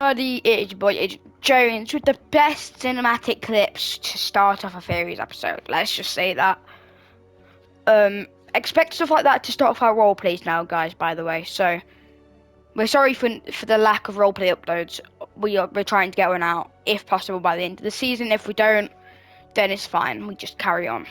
Buddy, it's your boy, it's Jones with the best cinematic clips to start off a Theriors episode. Let's just say that. Expect stuff like that to start off our roleplays now, guys, by the way. So, we're sorry for the lack of roleplay uploads. We're trying to get one out, if possible, by the end of the season. If we don't, then it's fine. We just carry on.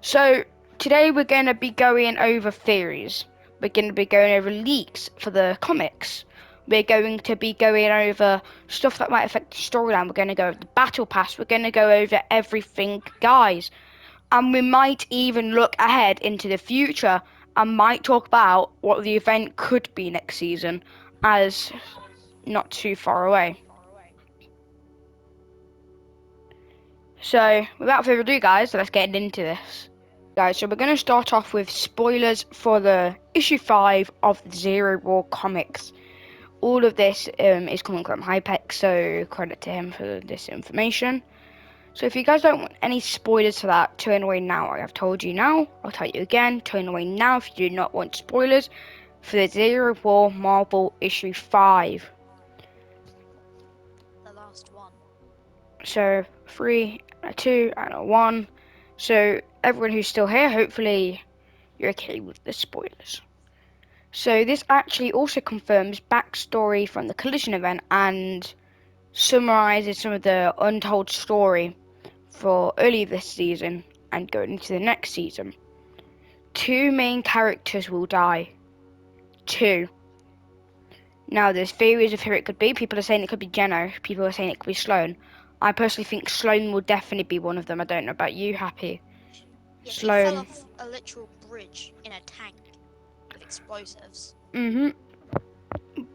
So, today we're going to be going over theories. We're going to be going over leaks for the comics. We're going to be going over stuff that might affect the storyline. We're going to go over the battle pass. We're going to go over everything, guys. And we might even look ahead into the future and might talk about what the event could be next season, as not too far away. So, without further ado, guys, let's get into this. Guys, so we're going to start off with spoilers for the issue 5 of the Zero War comics. All of this is coming from Hypex, so credit to him for this information. So if you guys don't want any spoilers for that, turn away now. I have told you now. I'll tell you again. Turn away now if you do not want spoilers for the Zero War Marvel issue 5. The last one. So 3, a 2, and a 1. So everyone who's still here, hopefully you're okay with the spoilers. So this actually also confirms backstory from the Collision event and summarizes some of the untold story for early this season and going into the next season. 2 main characters will die. 2. Now there's theories of who it could be. People are saying it could be Jenna. People are saying it could be Sloane. I personally think Sloane will definitely be one of them. I don't know about you, Happy. Yeah, Sloane. he fell off a literal bridge in a tank with explosives.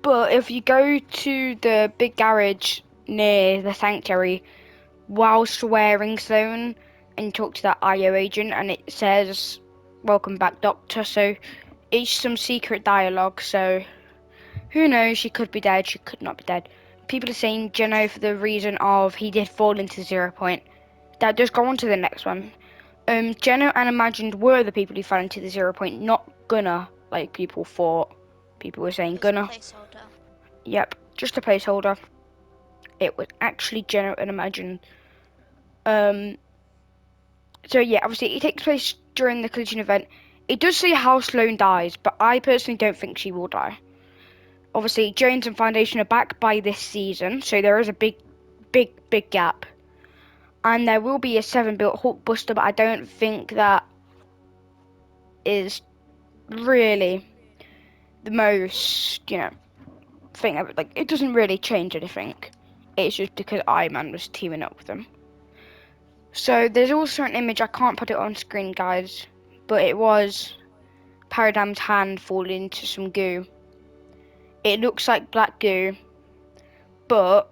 But if you go to the big garage near the sanctuary whilst wearing Sloane and talk to that IO agent and it says, "Welcome back, Doctor," so it's some secret dialogue, so who knows, she could be dead, she could not be dead. People are saying Geno for the reason of he did fall into 0 point. That does go on to the next one. Geno and Imagined were the people who fell into the 0 point, not Gunnar, like people thought. People were saying Gunnar. Placeholder. Yep, just a placeholder. It was actually Geno and Imagined. So yeah, obviously it takes place during the Collision event. It does say how Sloane dies, but I personally don't think she will die. Obviously, Jones and Foundation are back by this season, so there is a big gap. And there will be a 7-built Hulkbuster, but I don't think that is really the most, thing of it. Like, it doesn't really change anything. It's just because Iron Man was teaming up with them. So there's also an image, I can't put it on screen, guys, but it was Paradigm's hand falling into some goo. It looks like black goo, but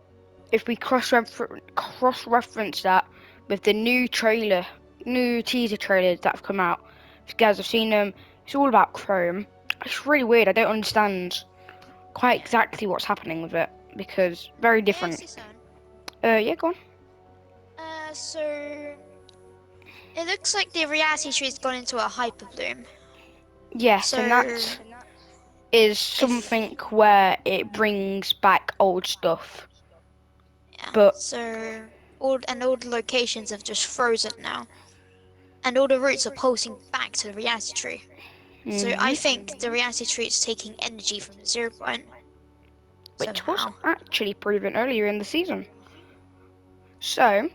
if we cross-reference that with the new teaser trailers that have come out, if you guys have seen them, it's all about Chrome. It's really weird, I don't understand quite exactly what's happening with it, because very different. Yeah, go on. So it looks like the reality tree's gone into a hyper bloom. Yes, So and that is something where it brings back old stuff. yeah. But so all the locations have just frozen now, and all the roots are pulsing back to the reality tree. So I think the reality tree is taking energy from the 0 point. which was Somehow. actually proven earlier in the season. So,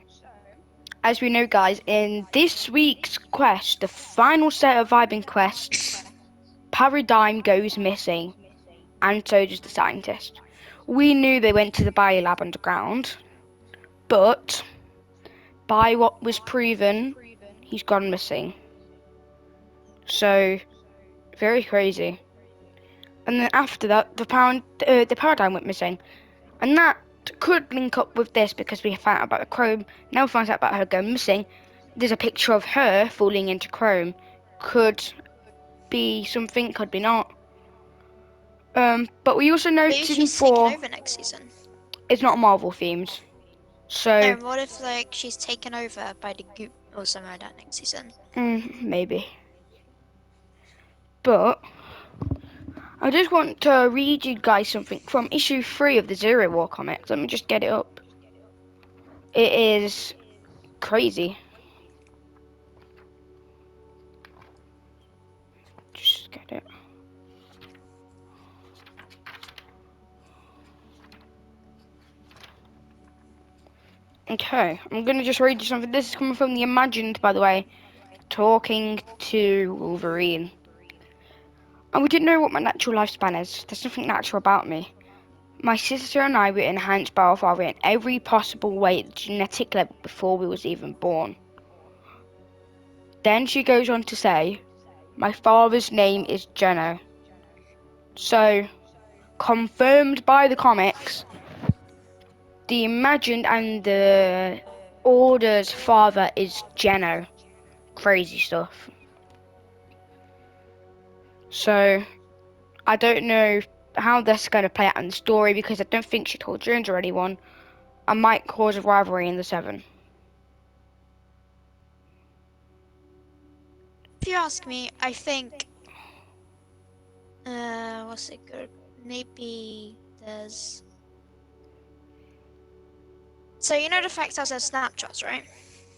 as we know, guys, in this week's quest, the final set of vibing quests, Paradigm goes missing, and so does the scientist. We knew they went to the biolab underground, but by what was proven, he's gone missing. So, very crazy. And then after that, the Paradigm went missing, and that could link up with this because we found out about the Chrome. Now we find out about her going missing. There's a picture of her falling into Chrome. Could be something, could be not. But we also know She's taking over next season. It's not Marvel themed. So No, what if like she's taken over by the Goop or something like that next season? maybe. But I just want to read you guys something from issue 3 of the Zero War comics. Let me just get it up. It is crazy. Just get it. Okay, I'm gonna just read you something. This is coming from the Imagined, by the way. Talking to Wolverine. And we didn't know what my natural lifespan is. There's nothing natural about me. My sister and I were enhanced by our father in every possible way at the genetic level before we was even born. Then she goes on to say, my father's name is Geno. So, confirmed by the comics, the Imagined and the Order's father is Geno. Crazy stuff. So, I don't know how that's going to play out in the story because I don't think she told Jones or anyone. I might cause a rivalry in the Seven. If you ask me, I think. What's it good? Maybe there's. So you know the fact that there's snapshots, right?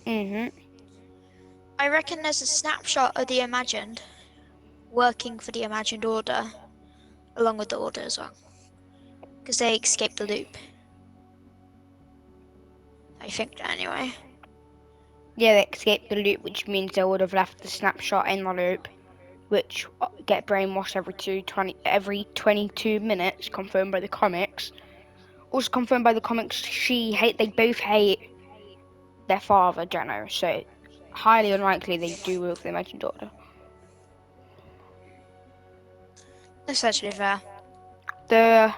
I reckon there's a snapshot of the Imagined working for the Imagined Order, along with the Order as well, because they escaped the loop. I think anyway. Yeah, they escaped the loop, which means they would have left the snapshot in the loop, which get brainwashed every 22 minutes, confirmed by the comics. Also confirmed by the comics, they both hate their father, Geno, so highly unlikely they do work for the Imagined Order. That's actually fair. The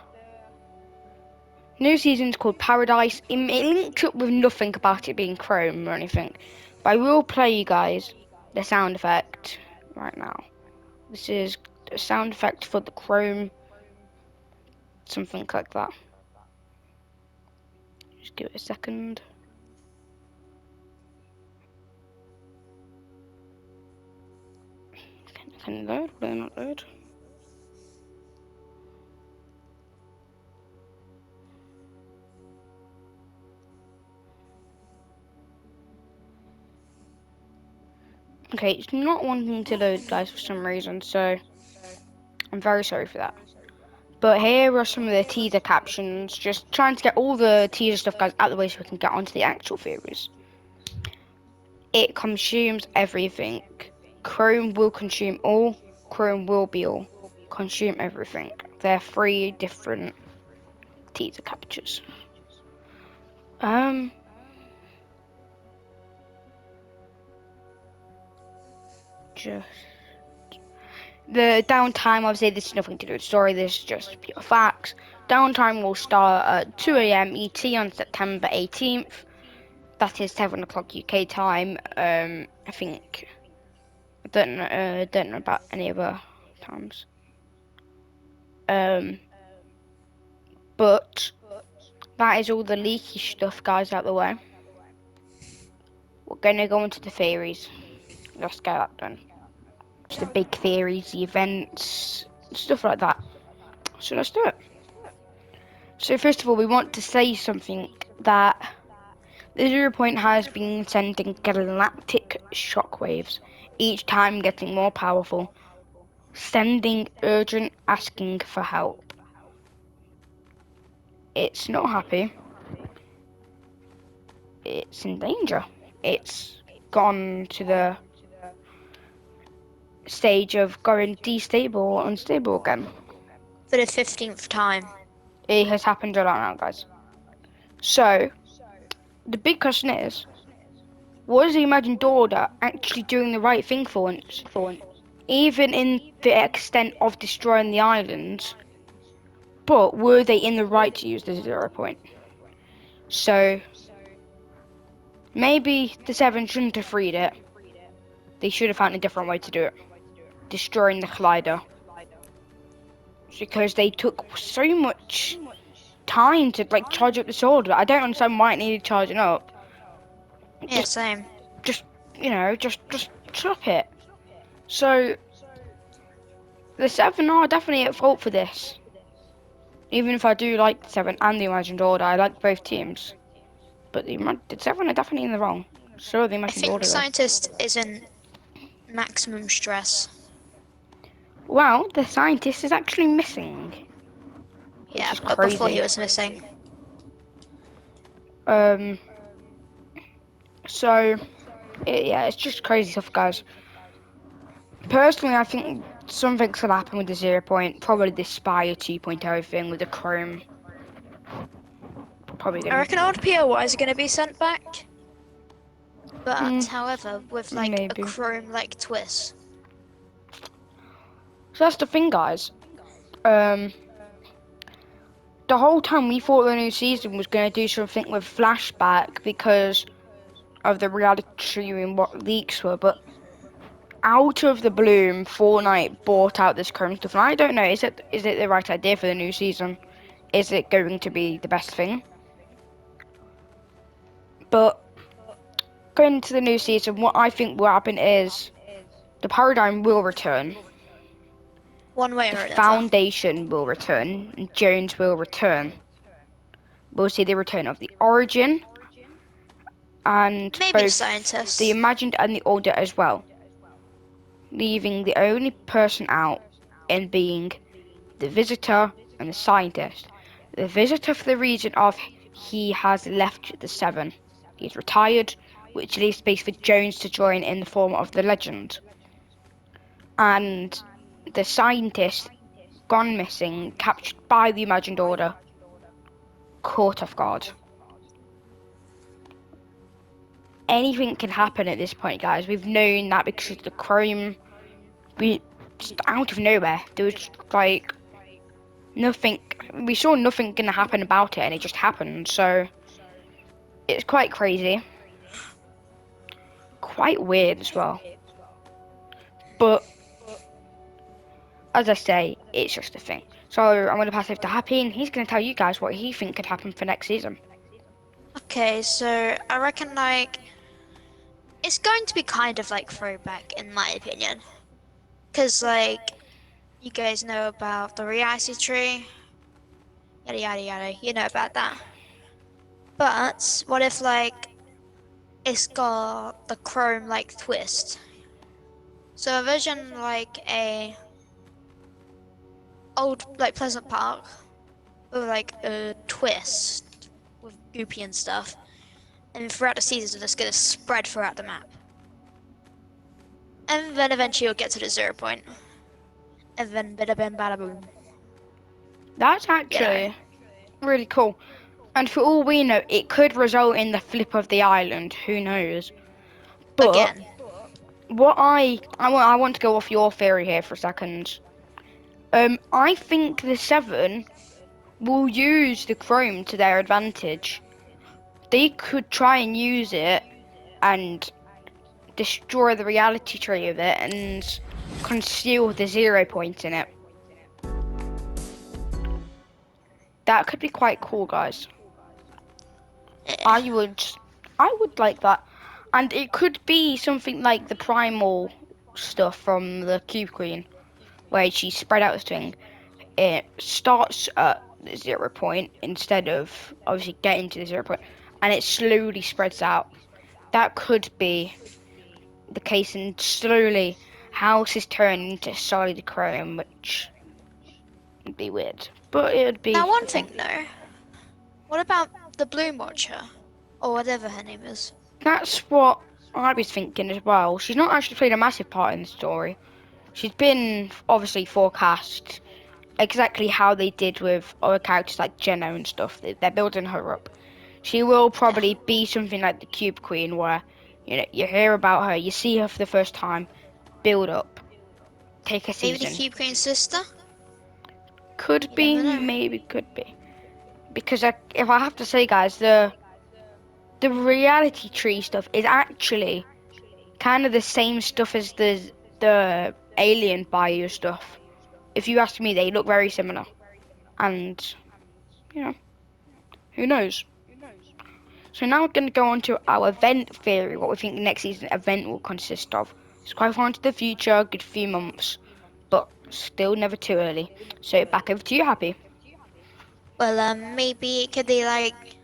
new season's called Paradise. It links up with nothing about it being Chrome or anything, but I will play you guys the sound effect right now. This is a sound effect for the Chrome, something like that. Just give it a second. Can it load? Will it not load? Okay, it's not wanting to load, guys, for some reason, so I'm very sorry for that. But here are some of the teaser captions, just trying to get all the teaser stuff, guys, out of the way so we can get onto the actual theories. It consumes everything. Chrome will consume all. Chrome will be all. Consume everything. There are 3 different teaser captures. Just the downtime, obviously this is nothing to do with the story, this is just pure facts. Downtime will start at 2 AM ET on September 18th. That is 7 o'clock UK time. I think I don't know about any other times. But that is all the leaky stuff, guys, out the way. We're gonna go into the theories. Let's get that done. Just the big theories, the events, stuff like that. So let's do it. So first of all, we want to say something that the 0 point has been sending galactic shockwaves, each time getting more powerful, sending urgent, asking for help. It's not happy. It's in danger. It's gone to the stage of going destable, unstable again. For the 15th time. It has happened a lot now, guys. So, the big question is, was the Imagined Order actually doing the right thing for once? Even in the extent of destroying the islands, but were they in the right to use the 0 point? So, maybe the Seven shouldn't have freed it. They should have found a different way to do it. Destroying the Collider. Because they took so much time to charge up the sword. I don't understand why it needed charging up. Yeah, same. Just stop it. So the Seven are definitely at fault for this. Even if I do like the Seven and the Imagined Order, I like both teams. But the Seven are definitely in the wrong. So are the I Imagined think the Order though. scientist is in maximum stress. Well, the scientist is actually missing, which Yeah, is but before he crazy. was missing. Um, so yeah, it's just crazy stuff, guys. Personally, I think something's gonna happen with the 0 point. Probably the Spire 2.0 thing with the Chrome. Probably I gonna. reckon old POY is going to be sent back. But, Mm, however, with like a maybe. Chrome-like twist. So that's the thing, guys. Um, the whole time we thought the new season was gonna do something with flashback because of the reality and what leaks were, but out of the bloom, Fortnite bought out this Chrome stuff, and I don't know. Is it the right idea for the new season? Is it going to be the best thing? But going into the new season, what I think will happen is the paradigm will return, One way the or another. foundation will return, and Jones will return. We'll see the return of the origin and Maybe the both the scientist. imagined and the order as well, leaving the only person out in being the visitor and the scientist. The visitor for the reason of he has left the Seven. He's retired, which leaves space for Jones to join in the form of the legend. And the scientist gone missing, captured by the imagined order, caught off guard. Anything can happen at this point, guys. We've known that because of the Chrome. We just out of nowhere, there was like nothing. We saw nothing gonna happen about it, and it just happened. So it's quite crazy, quite weird as well. But as I say, it's just a thing. So I'm gonna pass it to Happy, and he's gonna tell you guys what he think could happen for next season. Okay, so I reckon like it's going to be kind of like throwback in my opinion. Cause like you guys know about the reality tree, yada yada yada, you know about that. But what if like it's got the chrome like twist? So envision like a old like Pleasant Park with like a twist with goopy and stuff. And throughout the season it's gonna spread throughout the map. And then eventually you'll get to the 0 point. And then bada bing bada boom. That's You know. actually really cool. And for all we know, it could result in the flip of the island. Who knows? But Again. what I want to go off your theory here for a second. I think the Seven will use the Chrome to their advantage. They could try and use it and destroy the reality tree of it and conceal the 0 point in it. That could be quite cool, guys. Eh. I would, I would like that, and it could be something like the primal stuff from the Cube Queen, where she spread out the string. It starts at the 0 point instead of obviously getting to the 0 point, and it slowly spreads out. That could be the case, and slowly houses turn into solid chrome, which would be weird, but it would Now be one the thing. thing though. What about the Bloom Watcher? Or whatever her name is. That's what I was thinking as well. She's not actually played a massive part in the story. She's been obviously forecast exactly how they did with other characters like Jenna and stuff. They're building her up. She will Yeah. probably be something like the Cube Queen, where you hear about her, you see her for the first time, build up, take a Maybe the season. Cube Queen's sister? Could You be, never know. maybe could be. Because if I have to say, guys, the reality tree stuff is actually kind of the same stuff as the alien bio stuff. If you ask me, they look very similar. And you know, who knows? So now we're going to go on to our event theory, what we think the next season event will consist of. It's quite far into the future, a good few months. but still never too early. So back over to you, Happy. Well, maybe it could be like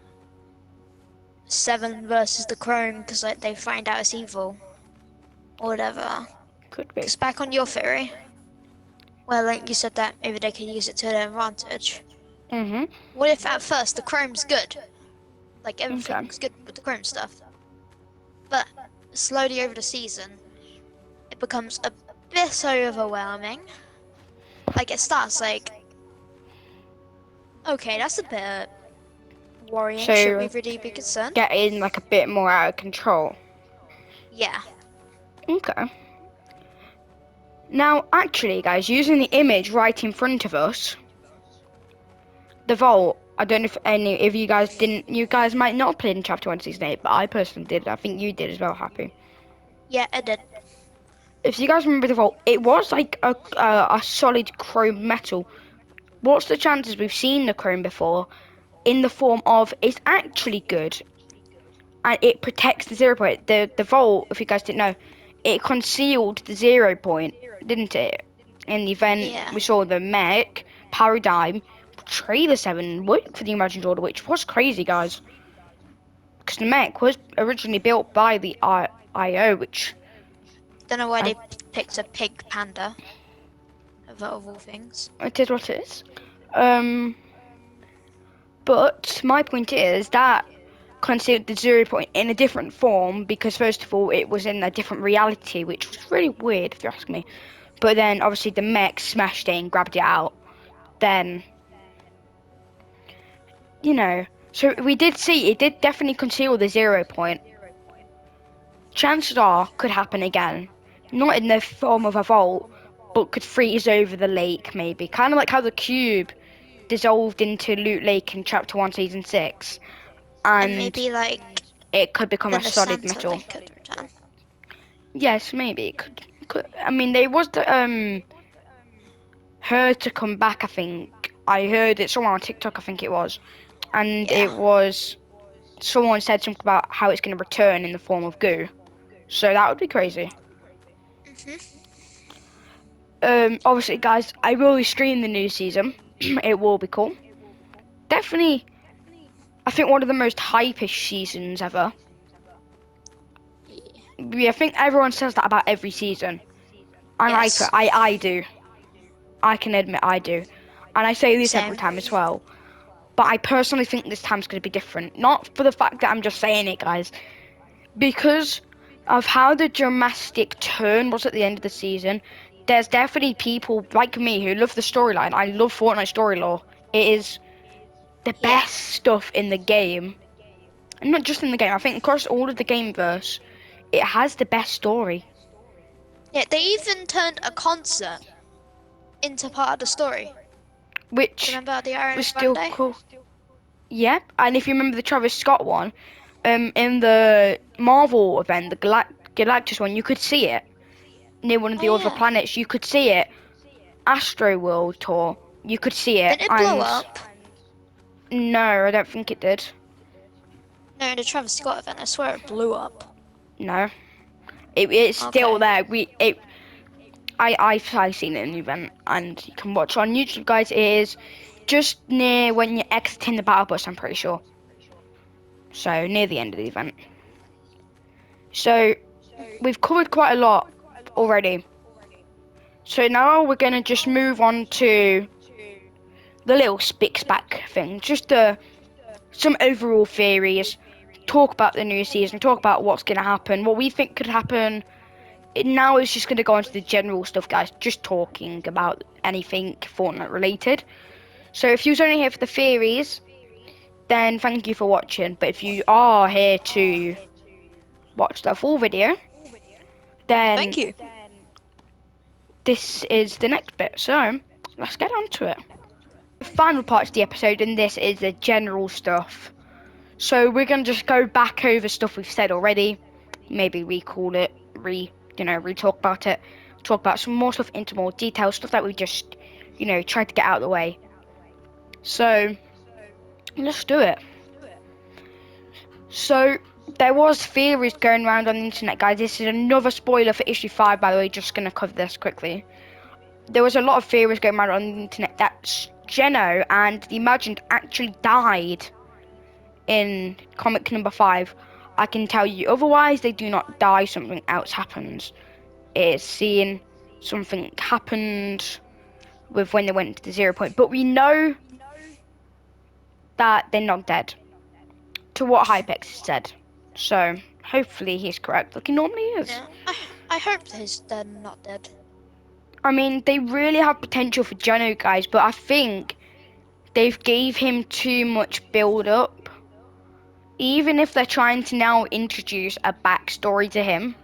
Seven versus the Chrome because like they find out it's evil or whatever. Could be. Because back on your theory, well, like you said that maybe they could use it to their advantage. Mhm. What if at first the Chrome's good, like Okay. everything's good with the Chrome stuff, but slowly over the season it becomes a bit overwhelming. Like it starts like, okay, that's a bit worrying. Should we So really be concerned? getting like a bit more out of control. Yeah, Okay. Now, actually, guys, using the image right in front of us, the vault. I don't know if any if you guys didn't. You guys might not have played in Chapter 1, Season 8, but I personally did. I think you did as well, Happy. yeah, it did. If you guys remember the vault, it was like a solid chrome metal. What's the chances we've seen the chrome before in the form of it's actually good and it protects the 0 point. The vault, if you guys didn't know, it concealed the 0 point, didn't it? In the event Yeah, we saw the mech, Paradigm, Trailer 7 work for the Imagined Order, which was crazy, guys. Because the mech was originally built by the IO, which don't know why I, they picked a pig panda of all things. it is what it is. But my point is that considered the 0 point in a different form because first of all it was in a different reality, which was really weird if you ask me. But then obviously the mech smashed it and grabbed it out. Then so we did see it did definitely conceal the 0 point. Chances are could happen again, not in the form of a vault, but could freeze over the lake maybe, kind of like how the cube dissolved into Loot Lake in Chapter 1, Season 6, And and maybe like it could become a then the solid Santa metal. they could return. Yes, maybe it could. I mean, there was her to come back. I think I heard it somewhere on TikTok. I think it was, and Yeah. it was someone said something about how it's going to return in the form of goo. So that would be crazy. Mhm. Obviously, guys, I will stream the new season. It will be cool. Definitely, I think one of the most hypish seasons ever. Yeah, I think everyone says that about every season, and Yes. I do. I can admit I do, and I say this every Same. time as well. But I personally think this time's going to be different. Not for the fact that I'm just saying it, guys, because of how the dramatic turn was at the end of the season. There's definitely people like me who love the storyline. I love Fortnite story lore. It is the Yeah. best stuff in the game. And not just in the game, I think across all of the gameverse, it has the best story. Yeah, they even turned a concert into part of the story. Do you Which remember the Iron was still Grande? cool. Yep, and if you remember the Travis Scott one, in the Marvel event, the Galactus one, you could see it near one of Oh the other yeah. planets. You could see it. Astro World tour, you could see it, Didn't it blow and up? no, I don't think it did. No, in the Travis Scott event, I swear it blew up. No, it's still Okay. there. I've seen it in the event, and you can watch on YouTube, guys. It is just near when you're exiting the battle bus. I'm pretty sure. So near the end of the event. So we've covered quite a lot already. So now we're gonna just move on to the little spick back thing. Just some overall theories. Talk about the new season. Talk about what's gonna happen. What we think could happen. Now it's just gonna go into the general stuff, guys. Just talking about anything Fortnite related. So if you're only here for the theories, then thank you for watching. But if you are here to watch the full video, Thank then you. this is the next bit. So let's get on to it. The final part of the episode, and this is the general stuff. So we're gonna just go back over stuff we've said already, maybe recall it, re-talk about it, talk about some more stuff into more detail, stuff that we just, tried to get out of the way. So let's do it. So there was theories going around on the internet, guys. This is another spoiler for issue 5, by the way. Just gonna cover this quickly. there was a lot of theories going around on the internet that Geno and the Imagined actually died in comic number 5. I can tell you otherwise, they do not die, something else happens. It's seeing something happened with when they went to the 0 point. But we know that they're not dead, to what Hypex said. So hopefully he's correct, like he normally is. Yeah, I hope he's dead, not dead. I mean, they really have potential for Geno, guys, but I think they've gave him too much build up. Even if they're trying to now introduce a backstory to him,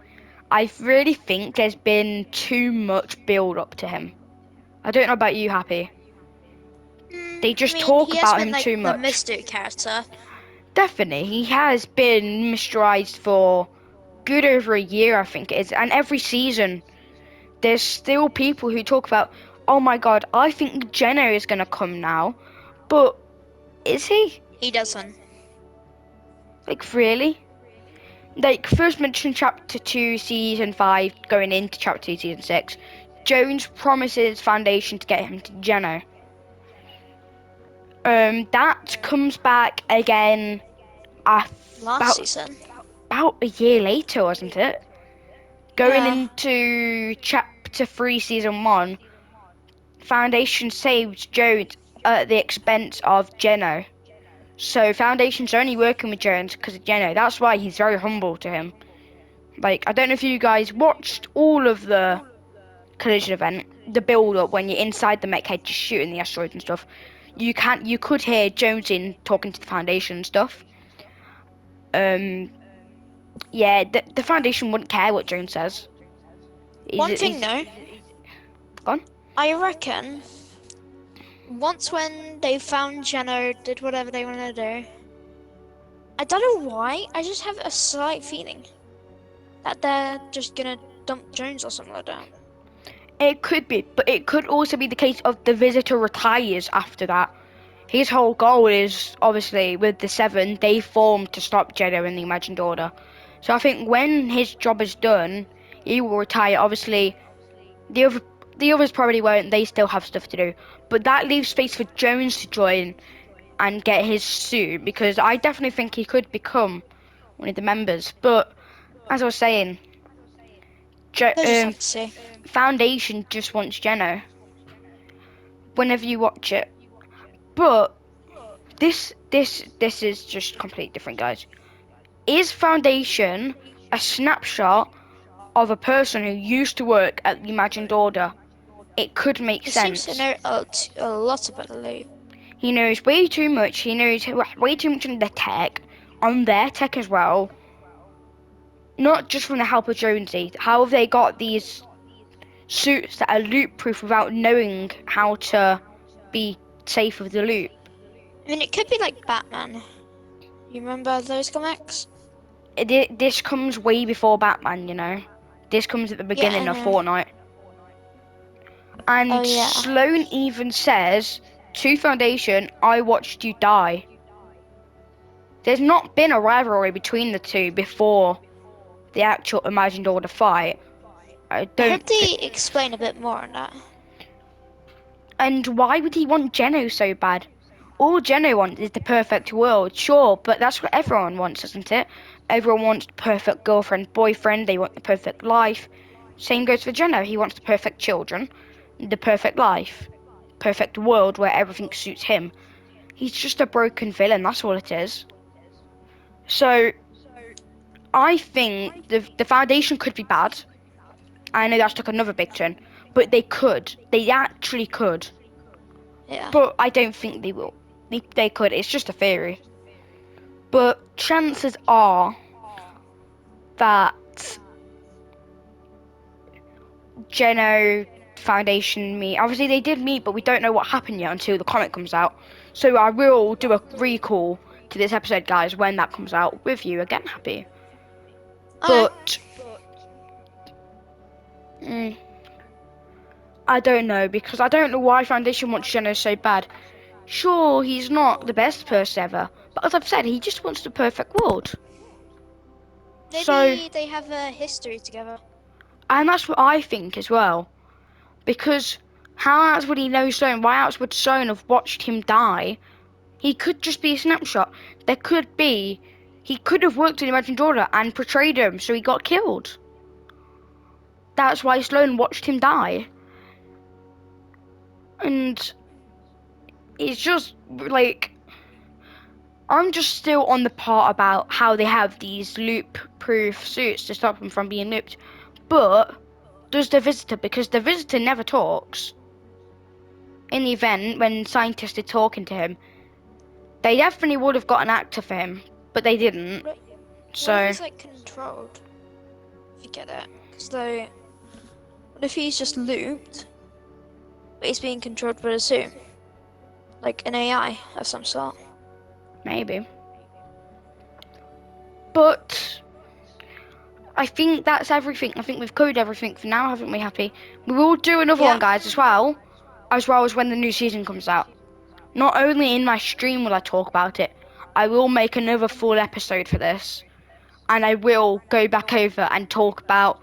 I really think there's been too much build up to him. I don't know about you, Happy. They I just mean, talk he has about been him too like the much. mystery character. Definitely, he has been mysterized for good over a year, I think it is. And every season, there's still people who talk about, oh my god, I think Jenna is going to come now. But is he? He doesn't. Like, really? Like, first mentioned chapter 2, season 5, going into chapter 2, season 6. Jones promises Foundation to get him to Jenna. That comes back again Last about season. about a year later, wasn't it? Going Yeah. into chapter 3, season 1, Foundation saves Jones at the expense of Geno. So Foundation's only working with Jones because of Geno. That's why he's very humble to him. Like, I don't know if you guys watched all of the collision event, the build up when you're inside the mech head just shooting the asteroids and stuff. You could hear Jones in talking to the Foundation and stuff. Yeah, the Foundation wouldn't care what Jones says. One thing though, Gone? I reckon once when they found Jenna, did whatever they want to do. I don't know why. I just have a slight feeling that they're just gonna dump Jones or something like that. It could be, but it could also be the case of the Visitor retires after that. His whole goal is, obviously, with the 7, they formed to stop Jeddah in the Imagined Order. So I think when his job is done, he will retire. Obviously, the other the others probably won't. They still have stuff to do. But that leaves space for Jones to join and get his suit, because I definitely think he could become one of the members. But as I was saying, They just have to see. Foundation just wants Jenna whenever you watch it. But this is just completely different, guys. Is Foundation a snapshot of a person who used to work at the Imagined Order? It could make He seems to sense. know a lot about the loot. He knows way too much. He knows way too much on the tech, on their tech as well. Not just from the help of Jonesy. How have they got these suits that are loot proof without knowing how to be safe with the loot? I mean, it could be like Batman. You remember those comics? This comes way before Batman, you know. This comes at the Yeah, I beginning of know. Fortnite. Oh And yeah. Sloan even says to Foundation, I watched you die. There's not been a rivalry between the two before the actual Imagined Order fight. I I don't hope they think. explain a bit more on that. And why would he want Geno so bad? All Geno wants is the perfect world, sure, but that's what everyone wants, isn't it? Everyone wants the perfect girlfriend, boyfriend, they want the perfect life. Same goes for Geno, he wants the perfect children, the perfect life, perfect world where everything suits him. He's just a broken villain, that's all it is. So, I think the Foundation could be bad. I know that's like another big turn, but they could. They actually could. Yeah. But I don't think they will. They could. It's just a theory. But chances are that Geno Foundation meet. Obviously, they did meet, but we don't know what happened yet until the comic comes out. So I will do a recall to this episode, guys, when that comes out with you again, Happy. Okay. But mm, I don't know, because I don't know why Foundation wants Geno so bad. Sure, he's not the best person ever, but as I've said, he just wants the perfect world. So, Maybe they have a history together. and that's what I think as well, because How else would he know Sloane? Why else would Sloane have watched him die? He could just be a snapshot. There could be. He could have worked in Imagined Order and portrayed him, so he got killed. That's why Sloane watched him die. And it's just like, I'm just still on the part about how they have these loop-proof suits to stop them from being looped. But does the Visitor, because the Visitor never talks in the event when scientists are talking to him, they definitely would have got an actor for him, but they didn't. What if So he's like controlled? If you get it, because like, what if he's just looped, but he's being controlled by a suit, like an AI of some sort? maybe. But I think that's everything. I think we've covered everything for now, haven't we, Happy? We will do another one, Yeah. guys, as well as when the new season comes out. Not only in my stream will I talk about it, I will make another full episode for this. And I will go back over and talk about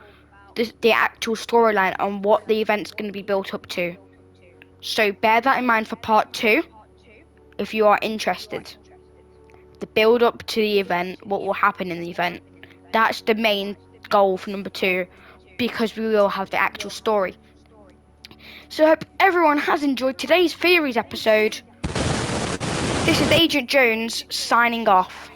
the actual storyline and what the event's going to be built up to. So bear that in mind for part 2, if you are interested. The build up to the event, what will happen in the event. That's the main goal for number 2, because we will have the actual story. So I hope everyone has enjoyed today's Theories episode. This is Agent Jones signing off.